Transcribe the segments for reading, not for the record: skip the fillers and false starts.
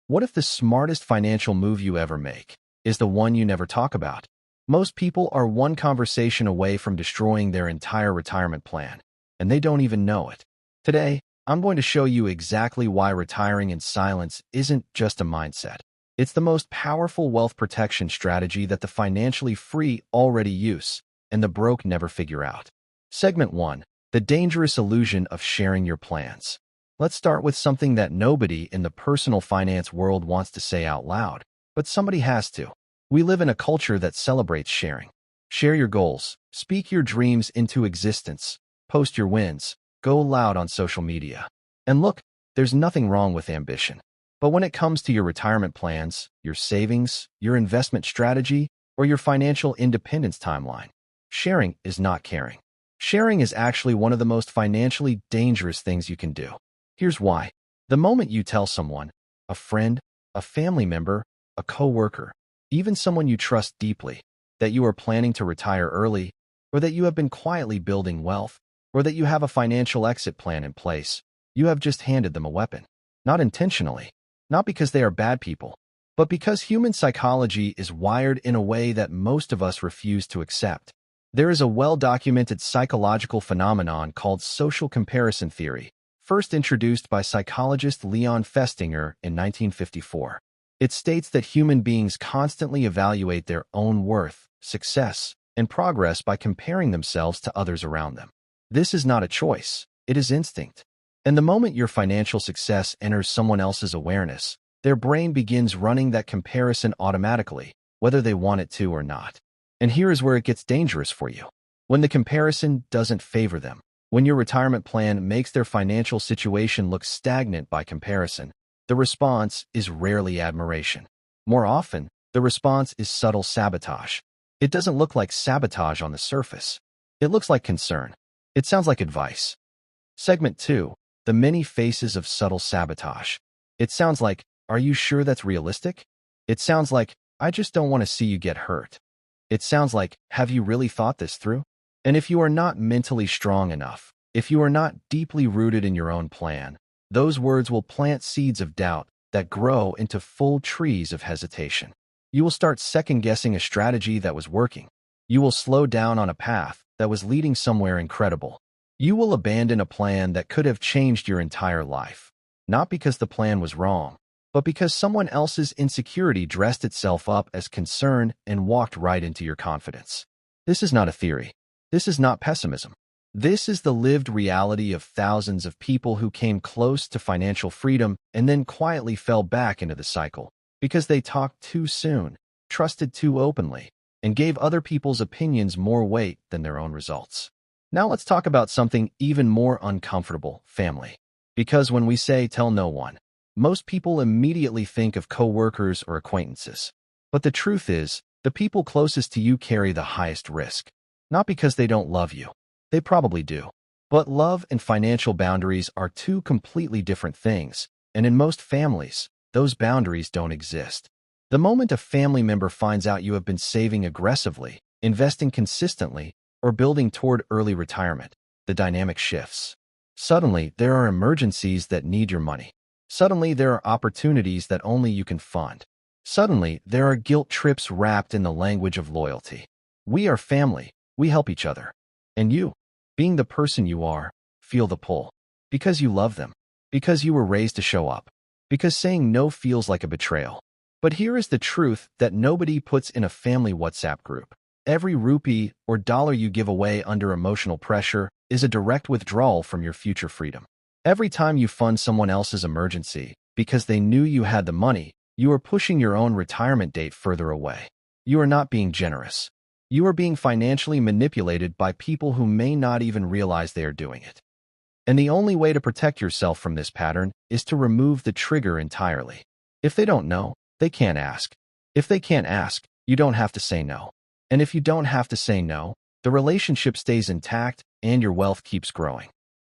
What if the smartest financial move you ever make is the one you never talk about? Most people are one conversation away from destroying their entire retirement plan, and they don't even know it. Today, I'm going to show you exactly why retiring in silence isn't just a mindset. It's the most powerful wealth protection strategy that the financially free already use, and the broke never figure out. Segment 1. The dangerous illusion of sharing your plans. Let's start with something that nobody in the personal finance world wants to say out loud, but somebody has to. We live in a culture that celebrates sharing. Share your goals, speak your dreams into existence, post your wins, go loud on social media. And look, there's nothing wrong with ambition. But when it comes to your retirement plans, your savings, your investment strategy, or your financial independence timeline, sharing is not caring. Sharing is actually one of the most financially dangerous things you can do. Here's why. The moment you tell someone, a friend, a family member, a coworker, even someone you trust deeply, that you are planning to retire early, or that you have been quietly building wealth, or that you have a financial exit plan in place, you have just handed them a weapon. Not intentionally, not because they are bad people, but because human psychology is wired in a way that most of us refuse to accept. There is a well-documented psychological phenomenon called social comparison theory, first introduced by psychologist Leon Festinger in 1954. It states that human beings constantly evaluate their own worth, success, and progress by comparing themselves to others around them. This is not a choice, it is instinct. And the moment your financial success enters someone else's awareness, their brain begins running that comparison automatically, whether they want it to or not. And here is where it gets dangerous for you. When the comparison doesn't favor them, when your retirement plan makes their financial situation look stagnant by comparison, the response is rarely admiration. More often, the response is subtle sabotage. It doesn't look like sabotage on the surface. It looks like concern. It sounds like advice. Segment 2. The many faces of subtle sabotage. It sounds like, are you sure that's realistic? It sounds like, I just don't want to see you get hurt. It sounds like, have you really thought this through? And if you are not mentally strong enough, if you are not deeply rooted in your own plan, those words will plant seeds of doubt that grow into full trees of hesitation. You will start second-guessing a strategy that was working. You will slow down on a path that was leading somewhere incredible. You will abandon a plan that could have changed your entire life, not because the plan was wrong, but because someone else's insecurity dressed itself up as concern and walked right into your confidence. This is not a theory. This is not pessimism. This is the lived reality of thousands of people who came close to financial freedom and then quietly fell back into the cycle because they talked too soon, trusted too openly, and gave other people's opinions more weight than their own results. Now let's talk about something even more uncomfortable: family. Because when we say tell no one, most people immediately think of coworkers or acquaintances. But the truth is, the people closest to you carry the highest risk. Not because they don't love you. They probably do. But love and financial boundaries are two completely different things, and in most families, those boundaries don't exist. The moment a family member finds out you have been saving aggressively, investing consistently, or building toward early retirement, the dynamic shifts. Suddenly, there are emergencies that need your money. Suddenly, there are opportunities that only you can fund. Suddenly, there are guilt trips wrapped in the language of loyalty. We are family. We help each other. And you, being the person you are, feel the pull. Because you love them. Because you were raised to show up. Because saying no feels like a betrayal. But here is the truth that nobody puts in a family WhatsApp group. Every rupee or dollar you give away under emotional pressure is a direct withdrawal from your future freedom. Every time you fund someone else's emergency because they knew you had the money, you are pushing your own retirement date further away. You are not being generous. You are being financially manipulated by people who may not even realize they are doing it. And the only way to protect yourself from this pattern is to remove the trigger entirely. If they don't know, they can't ask. If they can't ask, you don't have to say no. And if you don't have to say no, the relationship stays intact and your wealth keeps growing.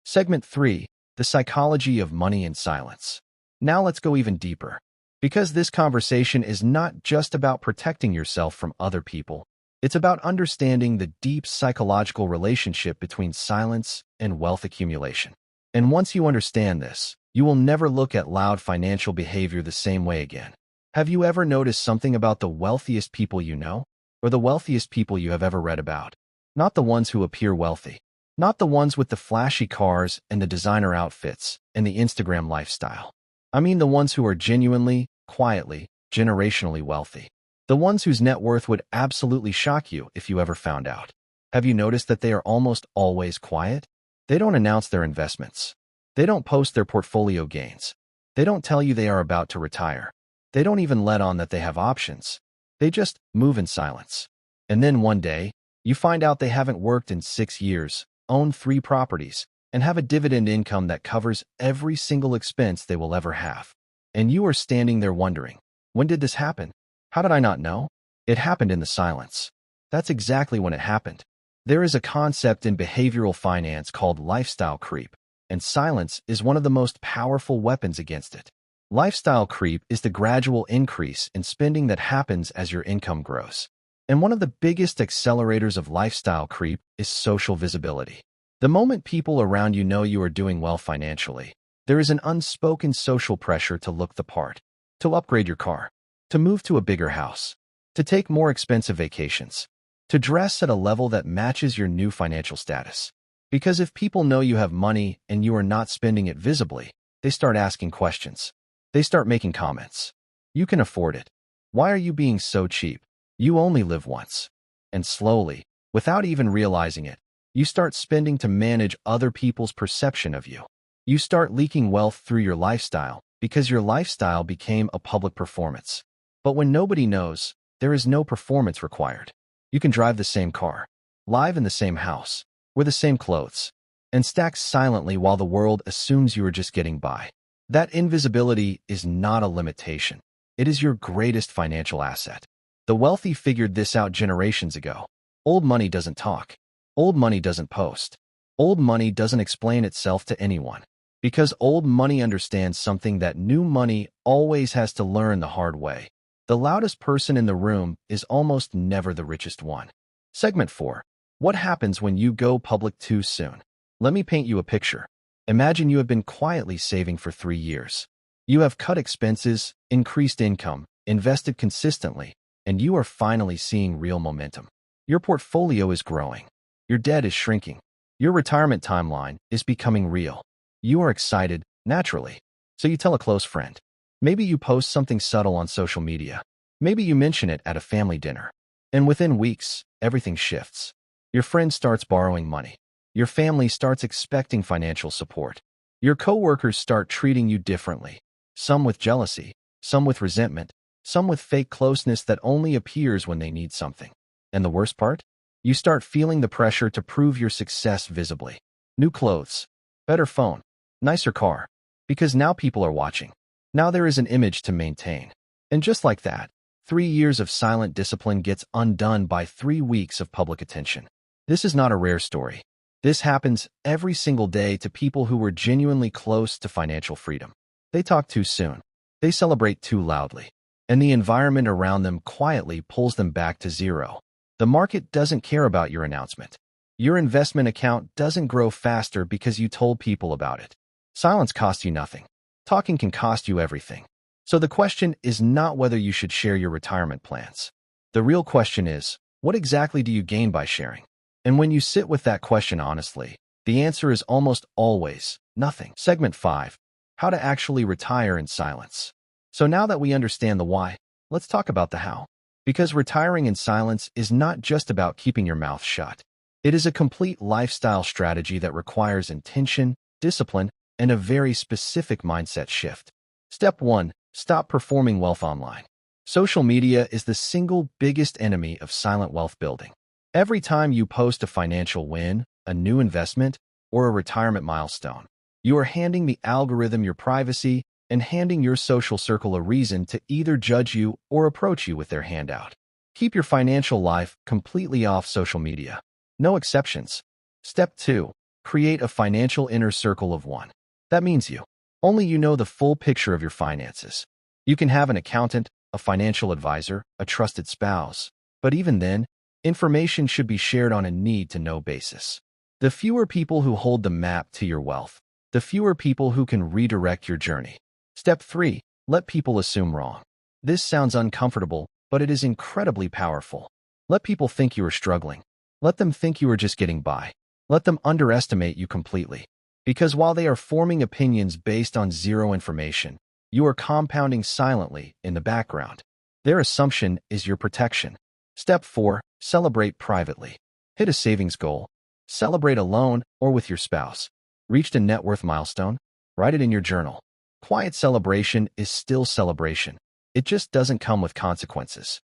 Segment 3. The psychology of money in silence. Now let's go even deeper. Because this conversation is not just about protecting yourself from other people. It's about understanding the deep psychological relationship between silence and wealth accumulation. And once you understand this, You will never look at loud financial behavior the same way again. Have you ever noticed something about the wealthiest people you know? Or the wealthiest people you have ever read about? Not the ones who appear wealthy. Not the ones with the flashy cars and the designer outfits and the Instagram lifestyle. I mean the ones who are genuinely, quietly, generationally wealthy. The ones whose net worth would absolutely shock you if you ever found out. Have you noticed that they are almost always quiet? They don't announce their investments. They don't post their portfolio gains. They don't tell you they are about to retire. They don't even let on that they have options. They just move in silence. And then one day, you find out they haven't worked in 6 years, own 3 properties, and have a dividend income that covers every single expense they will ever have. And you are standing there wondering, when did this happen? How did I not know? It happened in the silence. That's exactly when it happened. There is a concept in behavioral finance called lifestyle creep, and silence is one of the most powerful weapons against it. Lifestyle creep is the gradual increase in spending that happens as your income grows. And one of the biggest accelerators of lifestyle creep is social visibility. The moment people around you know you are doing well financially, there is an unspoken social pressure to look the part, to upgrade your car, to move to a bigger house, to take more expensive vacations, to dress at a level that matches your new financial status. Because if people know you have money and you are not spending it visibly, they start asking questions. They start making comments. You can afford it. Why are you being so cheap? You only live once. And slowly, without even realizing it, you start spending to manage other people's perception of you. You start leaking wealth through your lifestyle because your lifestyle became a public performance. But when nobody knows, there is no performance required. You can drive the same car, live in the same house, wear the same clothes, and stack silently while the world assumes you are just getting by. That invisibility is not a limitation. It is your greatest financial asset. The wealthy figured this out generations ago. Old money doesn't talk. Old money doesn't post. Old money doesn't explain itself to anyone. Because old money understands something that new money always has to learn the hard way. The loudest person in the room is almost never the richest one. Segment 4. What happens when you go public too soon? Let me paint you a picture. Imagine you have been quietly saving for 3 years. You have cut expenses, increased income, invested consistently, and you are finally seeing real momentum. Your portfolio is growing. Your debt is shrinking. Your retirement timeline is becoming real. You are excited, naturally. So you tell a close friend. Maybe you post something subtle on social media. Maybe you mention it at a family dinner. And within weeks, everything shifts. Your friend starts borrowing money. Your family starts expecting financial support. Your coworkers start treating you differently. Some with jealousy, some with resentment, some with fake closeness that only appears when they need something. And the worst part? You start feeling the pressure to prove your success visibly. New clothes, better phone, nicer car. Because now people are watching. Now there is an image to maintain. And just like that, 3 years of silent discipline gets undone by 3 weeks of public attention. This is not a rare story. This happens every single day to people who were genuinely close to financial freedom. They talk too soon. They celebrate too loudly. And the environment around them quietly pulls them back to zero. The market doesn't care about your announcement. Your investment account doesn't grow faster because you told people about it. Silence costs you nothing. Talking can cost you everything. So the question is not whether you should share your retirement plans. The real question is, what exactly do you gain by sharing? And when you sit with that question honestly, the answer is almost always nothing. Segment 5. How to actually retire in silence. So now that we understand the why, let's talk about the how. Because retiring in silence is not just about keeping your mouth shut. It is a complete lifestyle strategy that requires intention, discipline, and a very specific mindset shift. Step 1. Stop performing wealth online. Social media is the single biggest enemy of silent wealth building. Every time you post a financial win, a new investment, or a retirement milestone, you are handing the algorithm your privacy and handing your social circle a reason to either judge you or approach you with their handout. Keep your financial life completely off social media. No exceptions. Step 2. Create a financial inner circle of one. That means you. Only you know the full picture of your finances. You can have an accountant, a financial advisor, a trusted spouse. But even then, information should be shared on a need-to-know basis. The fewer people who hold the map to your wealth, the fewer people who can redirect your journey. Step 3. Let people assume wrong. This sounds uncomfortable, but it is incredibly powerful. Let people think you are struggling. Let them think you are just getting by. Let them underestimate you completely. Because while they are forming opinions based on zero information, you are compounding silently in the background. Their assumption is your protection. Step 4. Celebrate privately. Hit a savings goal. Celebrate alone or with your spouse. Reached a net worth milestone? Write it in your journal. Quiet celebration is still celebration. It just doesn't come with consequences.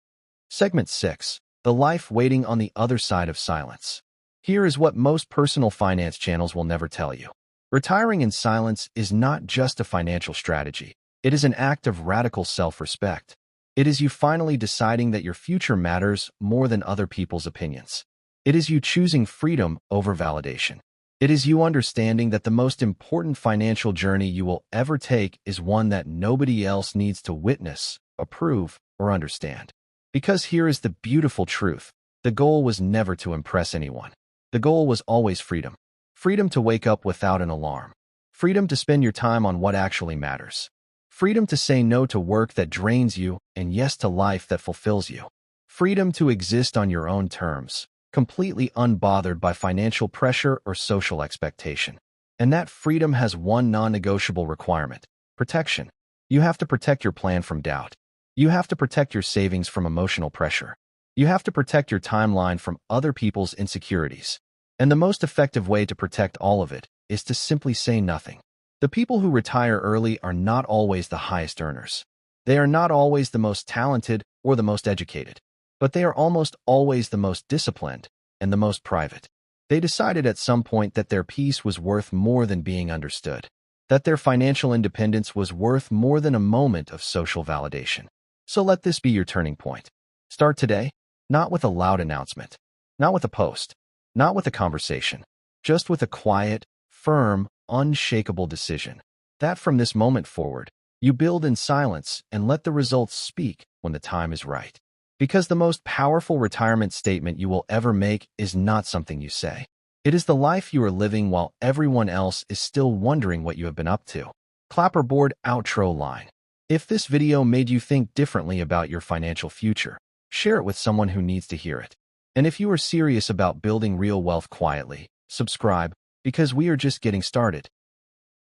Segment 6. The life waiting on the other side of silence. Here is what most personal finance channels will never tell you. Retiring in silence is not just a financial strategy. It is an act of radical self-respect. It is you finally deciding that your future matters more than other people's opinions. It is you choosing freedom over validation. It is you understanding that the most important financial journey you will ever take is one that nobody else needs to witness, approve, or understand. Because here is the beautiful truth. The goal was never to impress anyone. The goal was always freedom. Freedom to wake up without an alarm. Freedom to spend your time on what actually matters. Freedom to say no to work that drains you and yes to life that fulfills you. Freedom to exist on your own terms, completely unbothered by financial pressure or social expectation. And that freedom has one non-negotiable requirement: protection. You have to protect your plan from doubt. You have to protect your savings from emotional pressure. You have to protect your timeline from other people's insecurities. And the most effective way to protect all of it is to simply say nothing. The people who retire early are not always the highest earners. They are not always the most talented or the most educated, but they are almost always the most disciplined and the most private. They decided at some point that their peace was worth more than being understood, that their financial independence was worth more than a moment of social validation. So let this be your turning point. Start today, not with a loud announcement, not with a post, not with a conversation, just with a quiet, firm, unshakable decision. That from this moment forward, you build in silence and let the results speak when the time is right. Because the most powerful retirement statement you will ever make is not something you say. It is the life you are living while everyone else is still wondering what you have been up to. Clapperboard outro line. If this video made you think differently about your financial future, share it with someone who needs to hear it. And if you are serious about building real wealth quietly, subscribe, because we are just getting started.